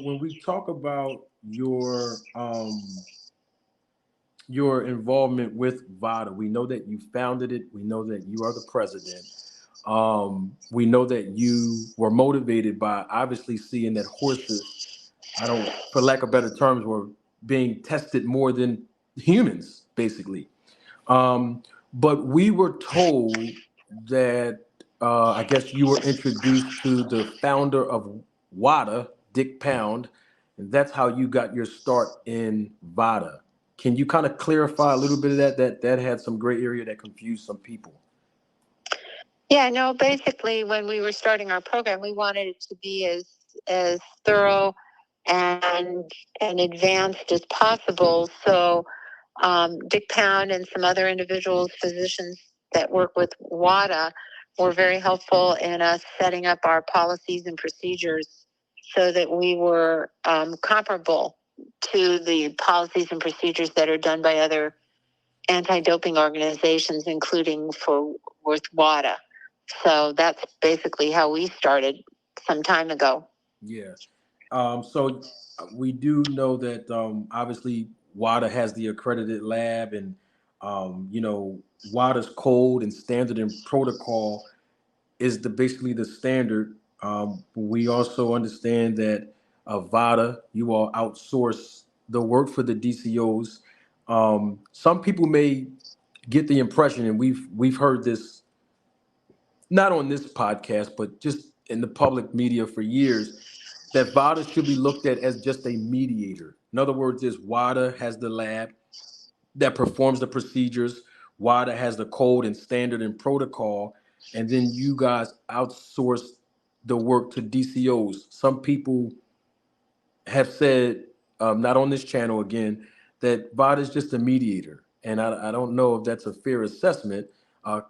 when we talk about your involvement with VADA, we know that you founded it. We know that you are the president. We know that you were motivated by obviously seeing that horses, I don't, for lack of better terms, were being tested more than humans, basically. Um, but we were told that I guess you were introduced to the founder of WADA, Dick Pound, and that's how you got your start in VADA. Can you kind of clarify a little bit of that? That had some gray area that confused some people. Yeah, no, basically when we were starting our program, we wanted it to be as thorough and advanced as possible. So Dick Pound and some other individuals, physicians that work with WADA, were very helpful in us setting up our policies and procedures so that we were comparable to the policies and procedures that are done by other anti-doping organizations, including for with WADA. So that's basically how we started some time ago. Yeah. So we do know that obviously WADA has the accredited lab, and WADA's code and standard and protocol is the basically the standard. We also understand that VADA, you all outsource the work for the DCOs. Some people may get the impression, and we've heard this not on this podcast, but just in the public media for years, that VADA should be looked at as just a mediator. In other words, is WADA has the lab that performs the procedures, WADA has the code and standard and protocol, and then you guys outsource the work to DCOs. Some people have said, not on this channel again, that VADA is just a mediator. And I don't know if that's a fair assessment.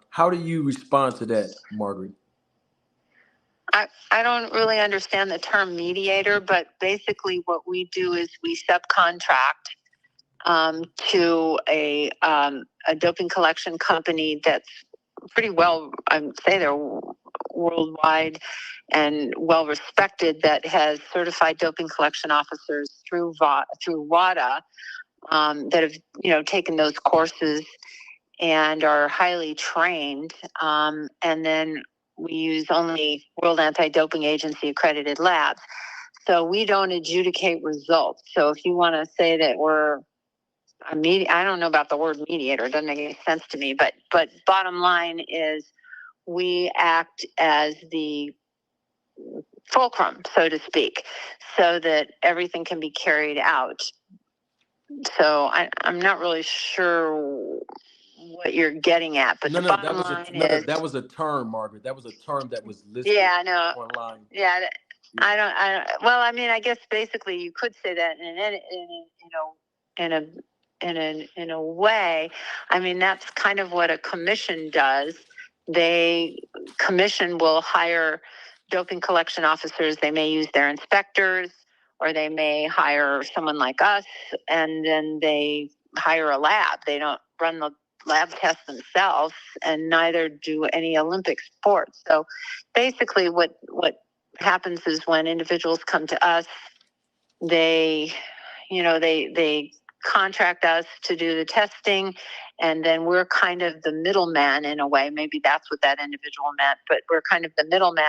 How do you respond to that, Margaret? I don't really understand the term mediator, but basically what we do is we subcontract to a doping collection company that's pretty well, I'd say they're worldwide and well respected, that has certified doping collection officers through WADA that have taken those courses and are highly trained. And then we use only World Anti-Doping Agency accredited labs. So we don't adjudicate results. So if you want to say that we're I don't know about the word mediator. It doesn't make any sense to me. But bottom line is we act as the fulcrum, so to speak, so that everything can be carried out. So I'm not really sure what you're getting at, but No, the bottom line is that was a term, Margaret. That was a term that was listed online. Yeah, I don't. Well, I mean, I guess basically you could say that in a way. I mean, that's kind of what a commission does. Commission will hire doping collection officers. They may use their inspectors, or they may hire someone like us, and then they hire a lab. They don't run the lab tests themselves, and neither do any Olympic sports. So basically what happens is when individuals come to us, they contract us to do the testing, and then we're kind of the middleman in a way. Maybe that's what that individual meant, but we're kind of the middleman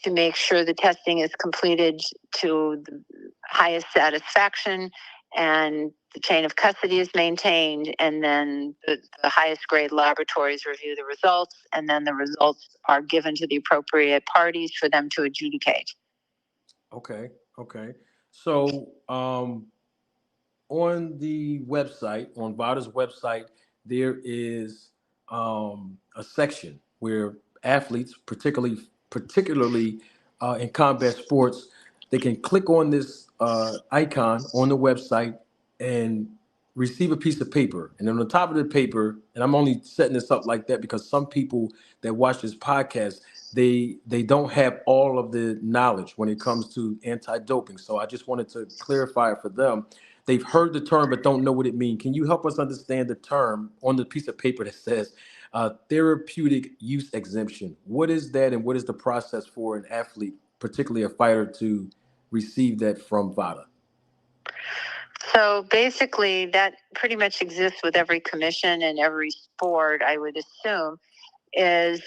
to make sure the testing is completed to the highest satisfaction and the chain of custody is maintained, and then the highest grade laboratories review the results, and then the results are given to the appropriate parties for them to adjudicate. Okay. So on the website, on VADA's website, there is a section where athletes, particularly in combat sports, they can click on this icon on the website and receive a piece of paper. And on the top of the paper, and I'm only setting this up like that because some people that watch this podcast, they don't have all of the knowledge when it comes to anti-doping. So I just wanted to clarify it for them. They've heard the term but don't know what it means. Can you help us understand the term on the piece of paper that says therapeutic use exemption? What is that, and what is the process for an athlete, particularly a fighter, to receive that from VADA? So basically, that pretty much exists with every commission and every sport, I would assume, is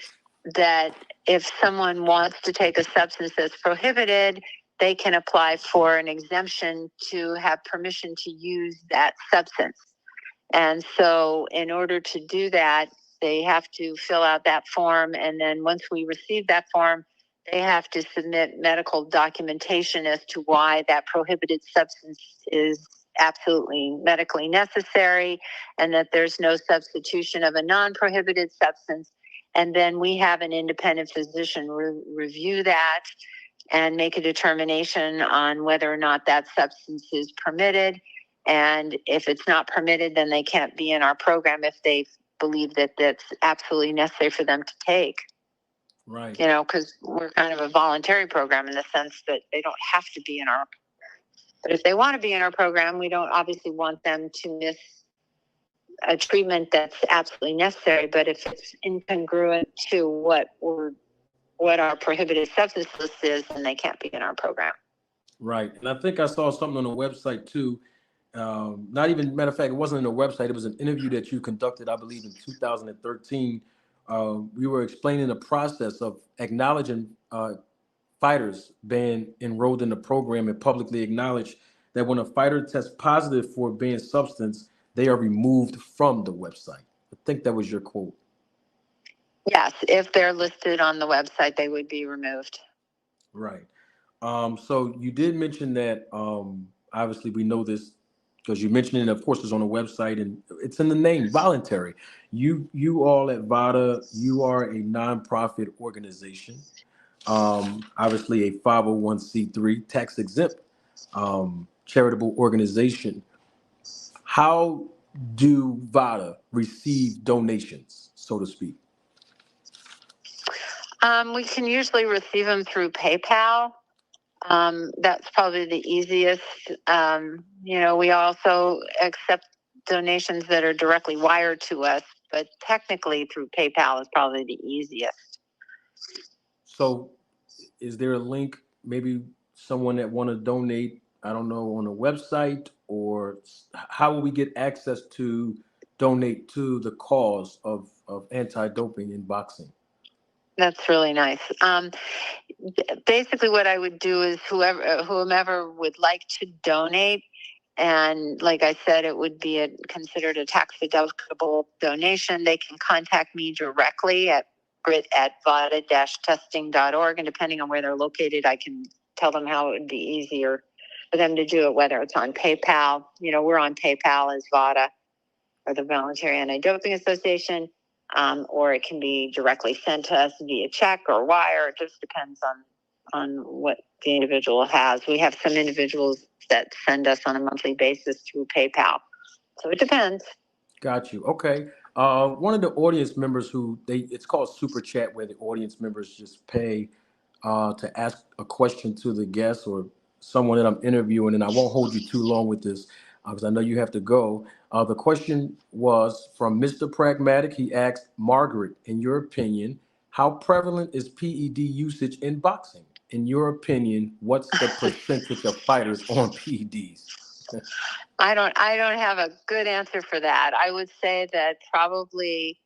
that if someone wants to take a substance that's prohibited, they can apply for an exemption to have permission to use that substance. And so in order to do that, they have to fill out that form. And then once we receive that form, they have to submit medical documentation as to why that prohibited substance is absolutely medically necessary and that there's no substitution of a non-prohibited substance. And then we have an independent physician review that and make a determination on whether or not that substance is permitted. And if it's not permitted, then they can't be in our program if they believe that that's absolutely necessary for them to take. Right. You know, because we're kind of a voluntary program in the sense that they don't have to be in our program. But if they want to be in our program, we don't obviously want them to miss a treatment that's absolutely necessary. But if it's incongruent to what our prohibited substance list is, then they can't be in our program. Right. And I think I saw something on the website too. Not even, matter of fact, it wasn't in the website. It was an interview that you conducted, I believe, in 2013. We were explaining the process of acknowledging fighters being enrolled in the program and publicly acknowledge that when a fighter tests positive for banned substance, they are removed from the website. I think that was your quote. Yes, if they're listed on the website, they would be removed. Right. So you did mention that, obviously we know this because you mentioned it, of course, it's on the website and it's in the name, voluntary. You all at VADA, you are a nonprofit organization, obviously a 501c3 tax exempt charitable organization. How do VADA receive donations, so to speak? We can usually receive them through PayPal. That's probably the easiest. We also accept donations that are directly wired to us, but technically through PayPal is probably the easiest. So is there a link, maybe someone that want to donate, I don't know, on a website, or how will we get access to donate to the cause of anti-doping in boxing? That's really nice. Basically what I would do is whomever would like to donate, and like I said, it would be considered a tax-deductible donation. They can contact me directly at vada-testing.org, and depending on where they're located, I can tell them how it would be easier for them to do it, whether it's on PayPal. We're on PayPal as VADA, or the Voluntary Anti-Doping Association, or it can be directly sent to us via check or wire. It just depends on what the individual has. We have some individuals that send us on a monthly basis through PayPal. So it depends. Got you. Okay. One of the audience members it's called Super Chat, where the audience members just pay to ask a question to the guest or someone that I'm interviewing, and I won't hold you too long with this because I know you have to go. The question was from Mr. Pragmatic. He asked, Margaret, in your opinion, how prevalent is PED usage in boxing? In your opinion, what's the percentage of fighters on PEDs? I don't have a good answer for that. I would say that probably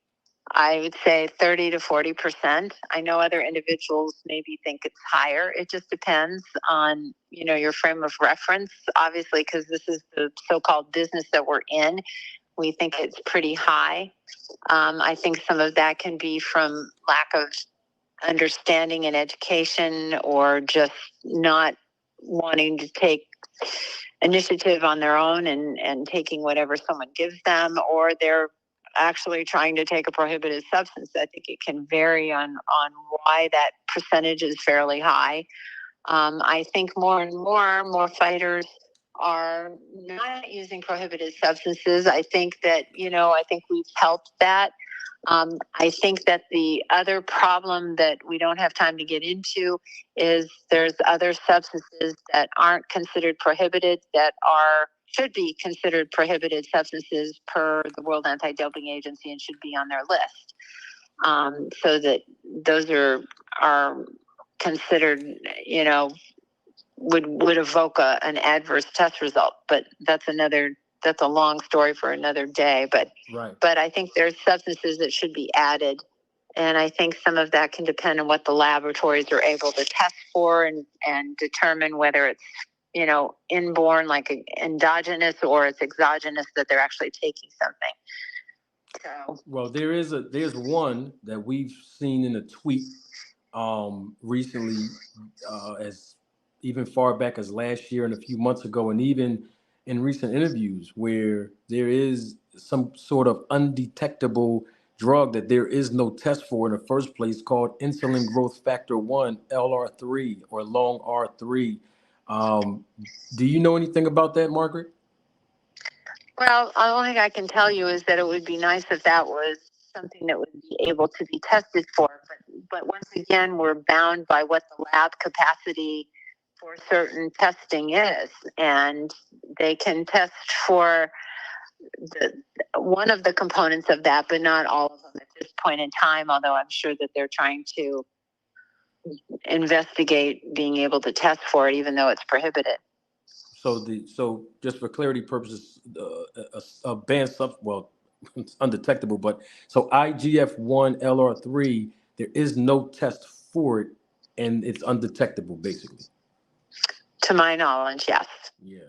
30 to 40%. I know other individuals maybe think it's higher. It just depends on, your frame of reference, obviously, because this is the so-called business that we're in. We think it's pretty high. I think some of that can be from lack of understanding and education, or just not wanting to take initiative on their own and taking whatever someone gives them, or they're actually trying to take a prohibited substance. I think it can vary on why that percentage is fairly high. I think more and more fighters are not using prohibited substances. I think that, I think we've helped that. I think that the other problem that we don't have time to get into is there's other substances that aren't considered prohibited that should be considered prohibited substances per the World Anti-Doping Agency and should be on their list. So that those are considered, would evoke an adverse test result. But that's a long story for another day. But Right. But I think there's substances that should be added. And I think some of that can depend on what the laboratories are able to test for and determine whether it's, inborn, like endogenous, or it's exogenous, that they're actually taking something. So, well, there's one that we've seen in a tweet recently, as even far back as last year and a few months ago, and even in recent interviews, where there is some sort of undetectable drug that there is no test for in the first place, called insulin growth factor 1, LR3, or long R3. Do you know anything about that, Margaret? well, the only thing I can tell you is that it would be nice if that was something that would be able to be tested for. But once again, we're bound by what the lab capacity for certain testing is. And they can test for one of the components of that, but not all of them at this point in time, although I'm sure that they're trying to investigate being able to test for it, even though it's prohibited. So just for clarity purposes, a banned well, it's undetectable, but so IGF-1 LR3, there is no test for it, and it's undetectable, basically. To my knowledge, yes. Yeah.